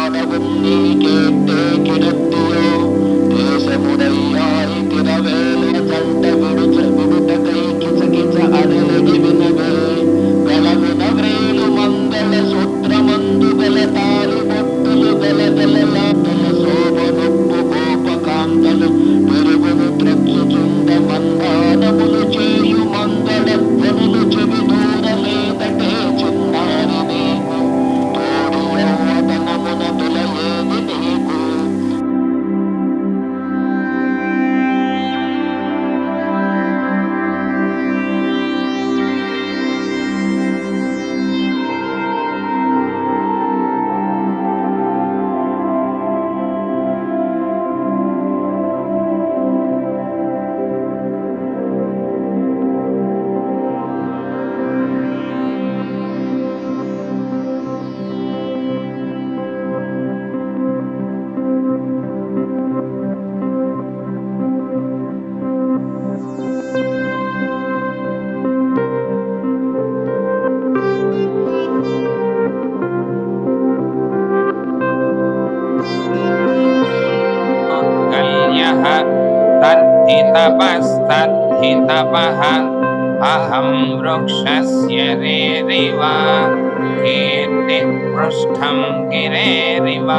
வானவும் நீ கேட்டே கிடத்தியோ దేశముడయ్యాయి తిరవేల జంట విడుటకై కిచకిచ అరలగి వినవే గలమున వ్రేలు మంగళ సూత్రమందు గల తాలి బొట్టులు గలగలలాటల శోభనొప్పు గోపకాంతలు పెరుగును త్రచ్చుచుండ మందానములు చేయు మంగళధ్వనులు చెవి దూరలేదటే చిన్నారి నీకు తోడి యౌవనమున తులయేది నీకు तद्धितपस्तद्धि तपः अहं वृक्षस्य रेरिव कीर्तिपृष्ठं गिरेरिव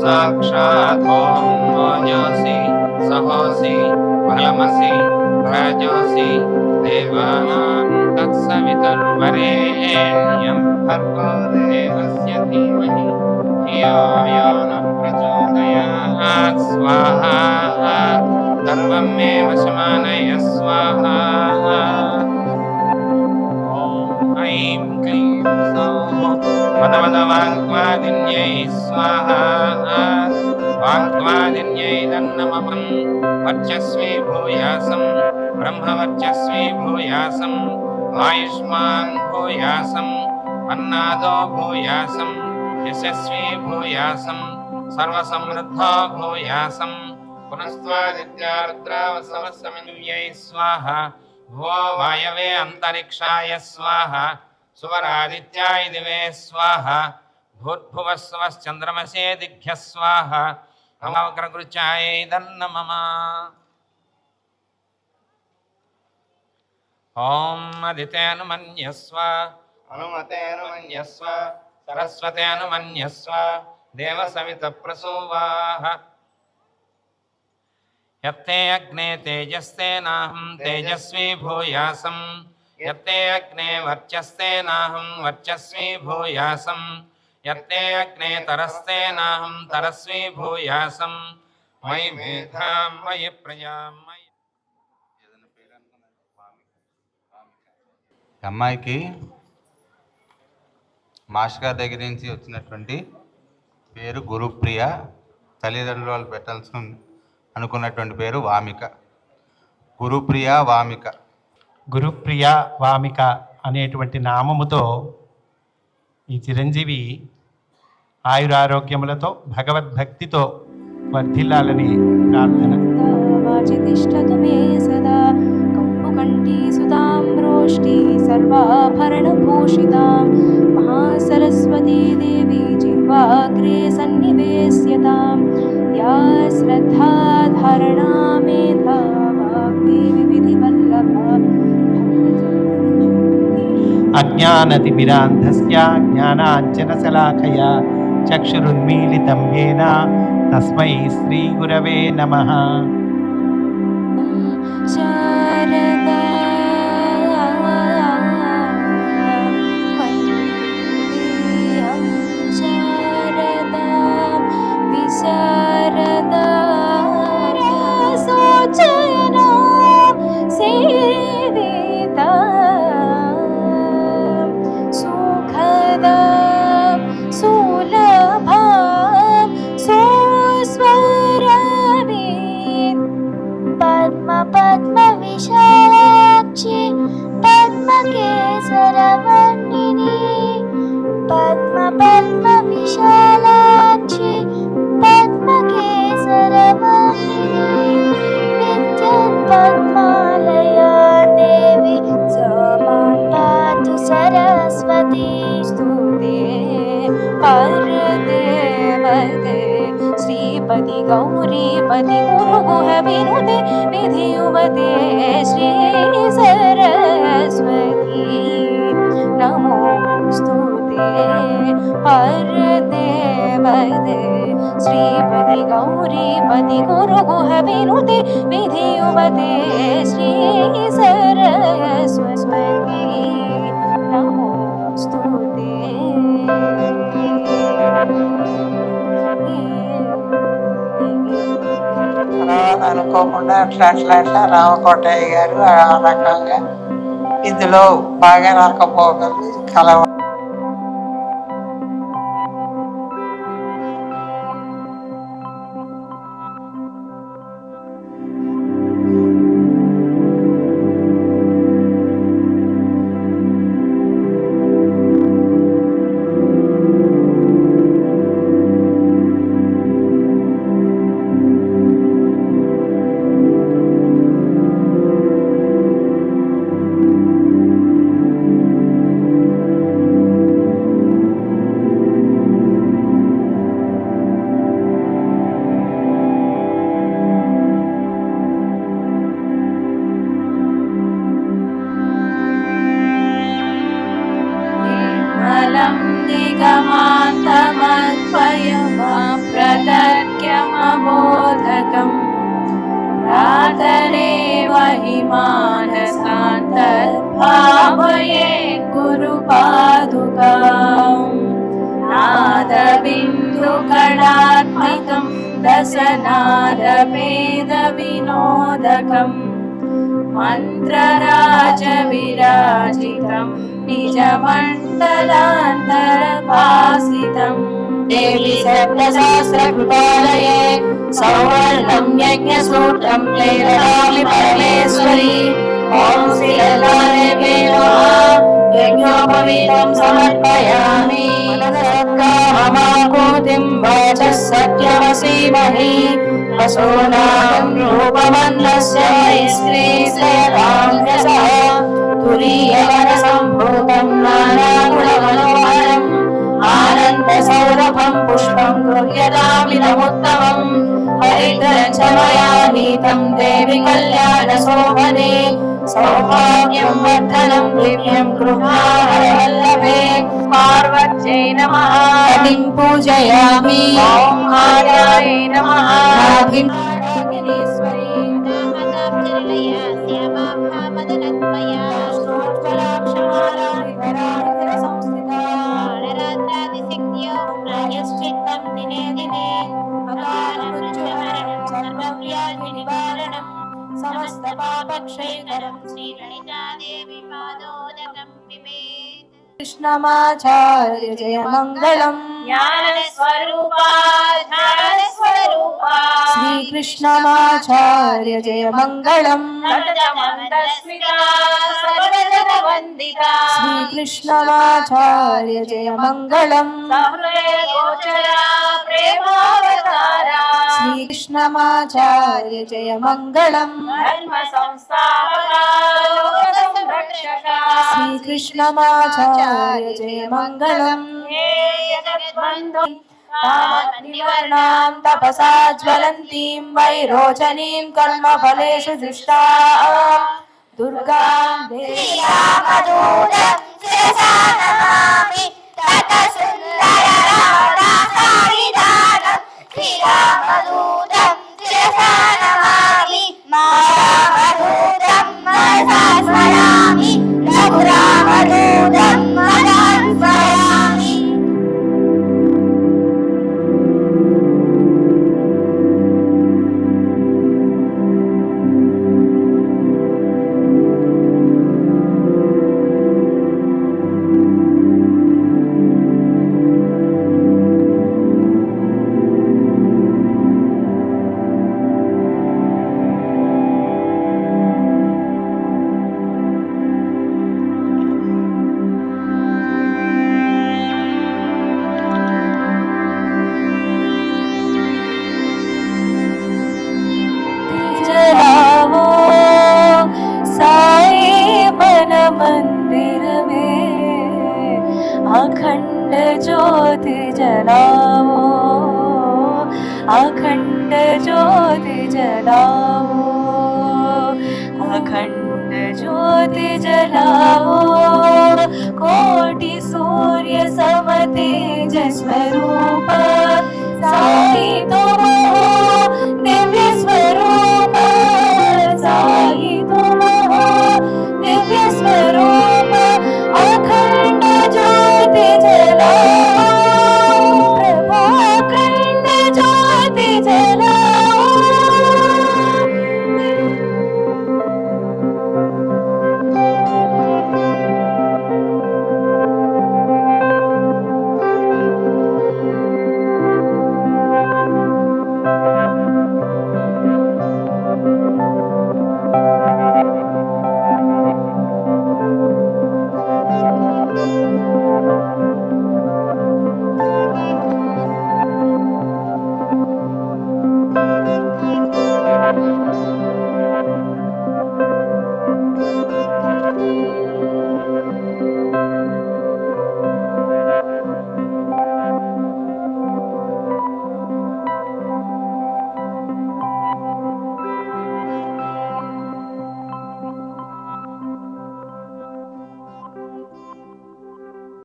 साक्षात् ओम ओजोसि सहोसि फलमसि राजोसि देवानां तत्सवितुर्वरेण्यं भर्गो देवस्य धीमहि धियो यो नः प्रचोदयात् स्वाहा सर्वमेव समानय स्वाहा ॐ ऐं क्लीं सौः मदमदवाङ्क्वादिन्यै स्वाहा वाङ्क्वादिन्यै तन्नमः वर्चस्वी भूयासं ब्रह्मवर्चस्वी भूयासं आयुष्मान् भूयासं अन्नादो भूयासं यशस्वी भूयासं सर्वसमृद्धो भूयासं पुनस्त्वादित्यार्द्रावसवस्समिन्यै स्वाहा भुवो वायवे अन्तरिक्षाय स्वाहा सुवरादित्याय दिवे स्वाहा भूर्भुवस्सवश्चन्द्रमसे दिग्भ्यः स्वाहा नमोग्रगुरुचाय नमः। ओम अदितेऽनुमन्यस्व हनुमतेऽनुमन्यस्व सरस्वतेऽनुमन्यस्व देवसवितप्रसूवाः यत्ते अग्ने तेजस्तेनाहं तेजस्वी भूयासं यत्ते अग्ने वर्चस्तेनाहं वर्चस्वी भूयासं यत्ते अग्ने तरस्तेनाहं तरस्वी भूयासं मयि मेधां मयि प्रजां मयि. అమ్మాయికి మాస్టర్ గారి దగ్గర నుంచి వచ్చినటువంటి పేరు గురుప్రియ. తల్లిదండ్రులు వాళ్ళు పెట్టాల్సి అనుకున్నటువంటి పేరు వామిక. గురుప్రియ వామిక. గురుప్రియ వామిక అనేటువంటి నామముతో ఈ చిరంజీవి ఆయురారోగ్యములతో భగవద్భక్తితో వర్ధిల్లాలని ప్రార్థన. వాచితిష్టతు మే సదా కంపుకంఠీ సుతాం రోష్టి సర్వాభరణభూషితాం మహాసరస్వతీ దేవి జిహ్వాగ్రే సన్నివేశ్యతాం యా శ్రద్ధా ధారణా మేధా వాగ్దేవి విధివల్లభా. అజ్ఞానతిమిరాంధస్య జ్ఞానాంజనశలాకయా చక్షురున్మీలితం యేన తస్మై శ్రీగురవే నమః. శారదా వందేహం శారదా విశారదా రసోచనా సేవితా సుఖదా సులభా సుస్వరవే పద్మ పద్మ విశాలాక్షి పద్మకేసరవర్ణిని పద్మ పద్మ విశాలాక్షి పద్మకేసరవర్ణిని విద్యుత్ పద్మాలయా దేవి సమాన్ పాతు సరస్వతి స్తుతే పరదేవతే శ్రీపతి గౌరీపతి గురుగుహ వినుతే విధియువతే శ్రీ సరస్వతి నమోస్తుతే పరదేవతే శ్రీపతి గౌరీపతి గురుగుహ వినుతే విధియువతే శ్రీ సరస్వతి నమోస్తుతే. తర్వాత అనుకోకుండా అట్లా రామకోటయ్య గారు ఆ రకంగా ఇందులో బాగా రాకపోగలరు కలవ. निगमान्तमद्वयमप्रतर्क्यमबोधकम् प्रातरेव हि मानसान्तर्भावये गुरुपादुकाम् नादबिन्दुकणात्मकं रसनादभेदविनोदकम् मन्त्रराजविराजितं निजमण्डलान्तरभासितम् देवी सप्तसहस्रकृपालये सौवर्णं यज्ञसूत्रं प्रेरयामि परमेश्वरी ॐ श्रीललादेव्यै नमः यज्ञोपवीतं समर्पयामि मनसत्काममाकुतिं वाचः सत्यमसीमहि वसूनां रूपमन्नस्य मैत्री श्रेयतां तुरीयवनसम्भूतं नानागुणमनोहरम् आनन्दसौरभं पुष्पं गृह्यतामि तमुत्तमम् हरिद्रं च मया नीतं देवि कल्याणशोभने सौभाग्यं वर्धनं दिव्यं गृहावल्लभे पार्वत्यै नमः हरिं पूजयामि ॐ आर्याय नमः नाभिमाडागिनीश्वरी संस्थितं दिने दिने अकालमृत्युहरणं सर्वव्याधिनिवारणं समस्तपापक्षयकरं श्रीललितादेवी पादोदकं पिबेत् कृष्णमाचार्य जय मङ्गलम् ज्ञानस्वरूपा श्री कृष्णमाचार्य जय मङ्गलम् श्री कृष्णमाचार्य जय मङ्गलम् श्री कृष्णमाचार्य जय मङ्गलम् श्री कृष्णमाचार्य जय मङ्गलम् निवर्णां तपसा ज्वलन्तीं वैरोचनीं कर्मफलेषु जुष्टां दुर्गां देवीं मंदिर में अखंड ज्योति जलाओ, अखंड ज्योति जलाओ, अखंड ज्योति जलाओ। कोटि सूर्य सम तेज स्वरूप साई तुम हो दिव्य स्वरूप, साई तुम हो दिव्य स्वरूप। अखंड ज्योति जलाओ प्रभु, अखंड ज्योति जलाओ।